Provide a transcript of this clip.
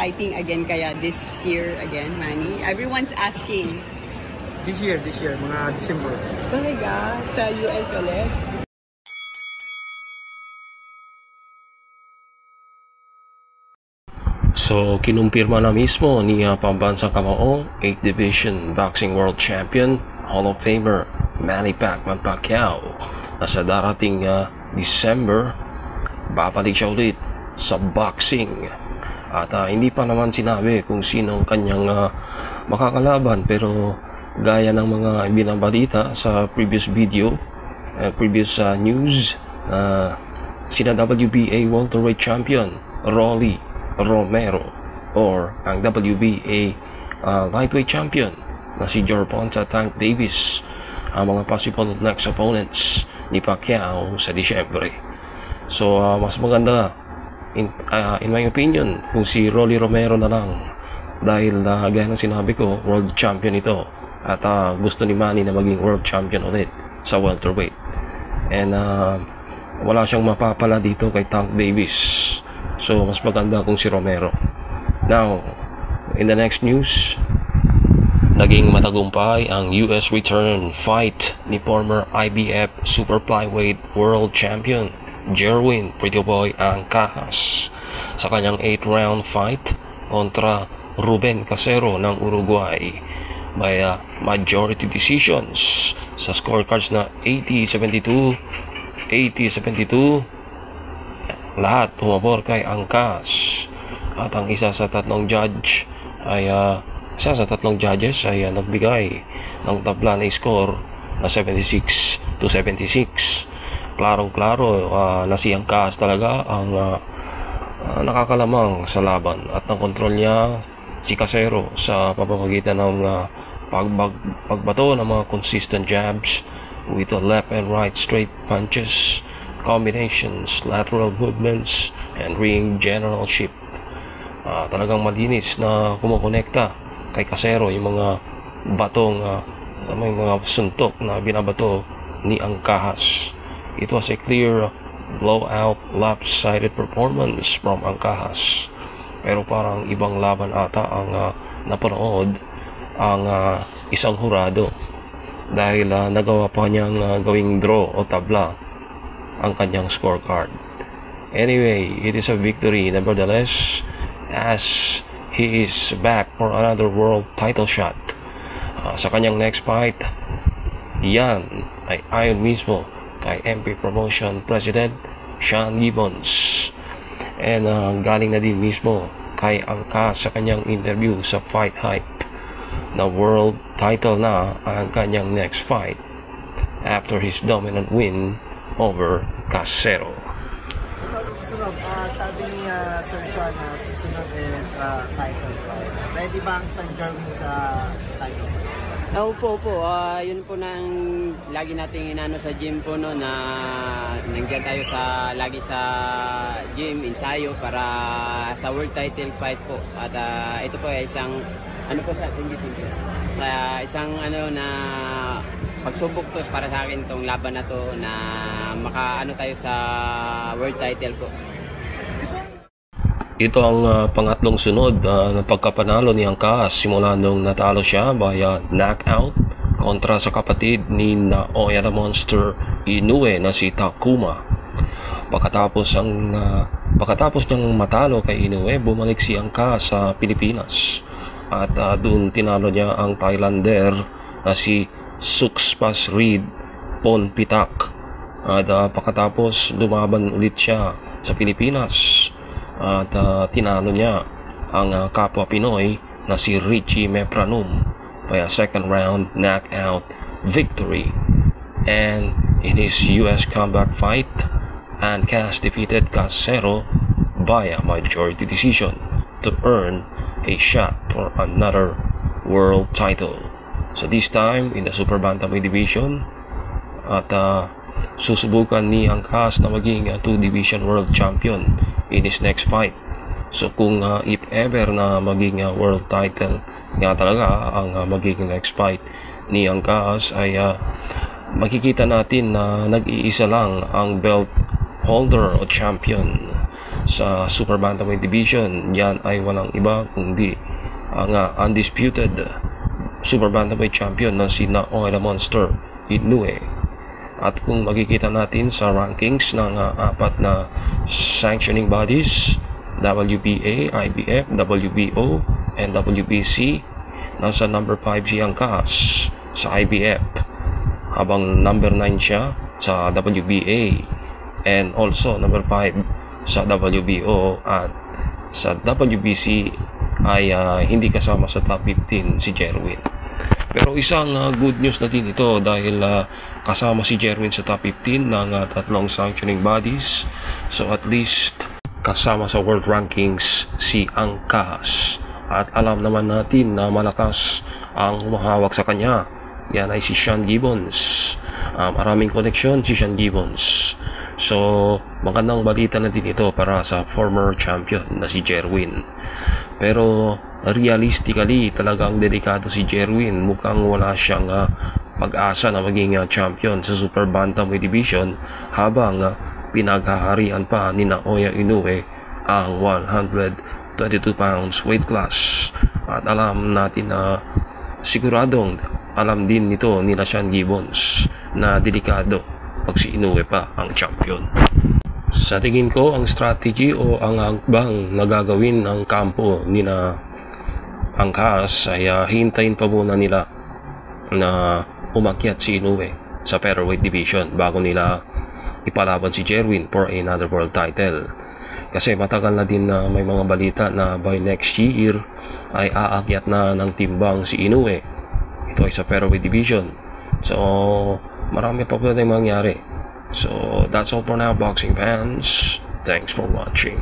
fighting again kaya this year again, Manny? Everyone's asking. This year, mga December. Talaga? Sa US ulit? So, kinumpirma na mismo ni pambansang kamao, 8th Division Boxing World Champion, Hall of Famer Manny Pacquiao na sa darating December, babalik siya ulit sa boxing. At hindi pa naman sinabi kung sino ang kanyang makakalaban, pero gaya ng mga binabalita sa previous video, previous news, sina WBA welterweight champion Rolly Romero or ang WBA lightweight champion na si Gervonta Tank Davis ang mga possible next opponents ni Pacquiao sa Disyembre. So mas maganda in my opinion kung si Rolly Romero na lang, dahil gaya ng sinabi ko, world champion ito at gusto ni Manny na maging world champion ulit sa welterweight, and wala siyang mapapala dito kay Tank Davis. So mas maganda kung si Romero. Now, in the next news, naging matagumpay ang US return fight ni former IBF Super Flyweight World Champion Jerwin Pretty Boy Ancajas sa kanyang 8th-round fight kontra Ruben Casero ng Uruguay by majority decisions sa scorecards na 80-72, 80-72. Lahat pumabor kay Angkas, at ang isa sa tatlong judges ay nagbigay ng tabla na score na 76-76. Klarong-klaro na si Angkas talaga ang nakakalamang sa laban, at nakontrol niya si Casero sa pamamagitan ng pagbato ng mga consistent jabs with the left and right straight punches, combinations, lateral movements, and ring generalship. Talagang malinis na kumukonekta kay Casero yung mga batong may mga suntok na binabato ni Ancajas. It was a clear blowout lopsided performance from Ancajas, pero parang ibang laban ata ang napanood ang isang hurado, dahil nagawa pa niyang gawing draw o tabla ang kanyang scorecard. Anyway, it is a victory nevertheless, as he is back for another world title shot. Sa kanyang next fight, yan ay ayon mismo kay MP Promotion President Sean Gibbons, and galing na din mismo kay Angkas sa kanyang interview sa Fight Hype na world title na ang kanyang next fight after his dominant win over Casero. Susunod, sabi ni Sir Sean na susunod is title fight. Ready ba ang San Jerwin sa title fight? Opo. Yun po nang lagi nating inano sa gym po, no, na nandiyan tayo lagi sa gym, ensayo para sa world title fight po. At ito po ay isang sa isang na pagsubok to para sa akin tong laban na to, na makaano tayo sa world title po. Ito ang pangatlong sunod na pagkapanalo ni Angkas simula nung natalo siya via knockout kontra sa kapatid ni Naoya the Monster Inoue na si Takuma. Pagkatapos niyang matalo kay Inoue, bumalik si Angkas sa Pilipinas, at doon tinalo niya ang Thailander na si Sukspas-Reed Ponpitak, at pagkatapos lumaban ulit siya sa Pilipinas at tinalo niya ang kapwa Pinoy na si Richie Mepranum by a second round knockout victory. And in his US comeback fight, Angkas defeated Casero by a majority decision to earn a shot for another world title. So this time in the Super Bantamweight division, at susubukan ni Angkas na maging 2-division world champion in his next fight. So kung if ever na maging world title nga talaga ang magiging next fight ni Angkas, ay makikita natin na nag-iisa lang ang belt holder o champion sa Super Bantamweight Division. Yan ay walang iba kundi ang undisputed Super Bantamweight Champion na si Naoya Monster Inoue. At kung makikita natin sa rankings ng apat na sanctioning bodies, WBA, IBF, WBO, and WBC, nasa number 5 si Angkas sa IBF, habang number 9 siya sa WBA, and also number 5 sa WBO. At sa WBC ay hindi kasama sa top 15 si Jerwin. Pero isang good news na din ito dahil kasama si Jerwin sa top 15 ng tatlong sanctioning bodies. So at least kasama sa world rankings si Angkas. At alam naman natin na malakas ang humahawak sa kanya. Yan ay si Sean Gibbons. Maraming connection si Sean Gibbons. So magandang balita na din ito para sa former champion na si Jerwin. Pero realistically talagang delikado si Jerwin. Mukhang wala siyang pag-asa na maging champion sa Super Bantamweight Division habang pinaghaharian pa ni Naoya Inoue ang 122 pounds weight class. At alam natin na siguradong alam din nito nila Sean Gibbons na delikado pag si Inoue pa ang champion. Sa tingin ko, ang strategy o ang hakbang na gagawin ng kampo ni na Angkas ay hintayin pa muna nila na umakyat si Inoue sa featherweight division bago nila ipalaban si Jerwin for another world title. Kasi matagal na din na may mga balita na by next year ay aakyat na ng timbang si Inoue. Ito ay sa featherweight division. So marami pa pwedeng mangyari. So that's all for now, boxing fans. Thanks for watching.